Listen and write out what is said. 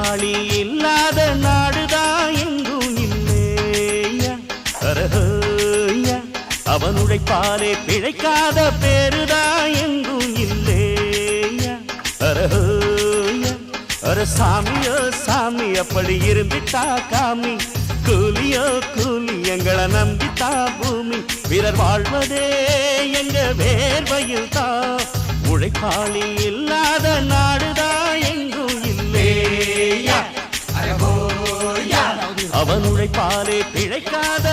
உழைப்பாளி இல்லாத நாடுதான் எங்கும் இல்லையா அரஹோயா அவன் உழைப்பாலே பிழைக்காத பேருதான் எங்கும் இல்லையா அரஹோயா அர சாமியோ சாமி அப்படி இருந்துட்டா காமி கூலியோ கூலி எங்களை நம்பித்தா பூமி பிறர் வாழ்வதே எங்க வேர்வையில் தான் உழைப்பாளி இல்லாத நாடுதான் எங்கும் இல்லையா அவன் உழைப்பாலே பிழைக்காத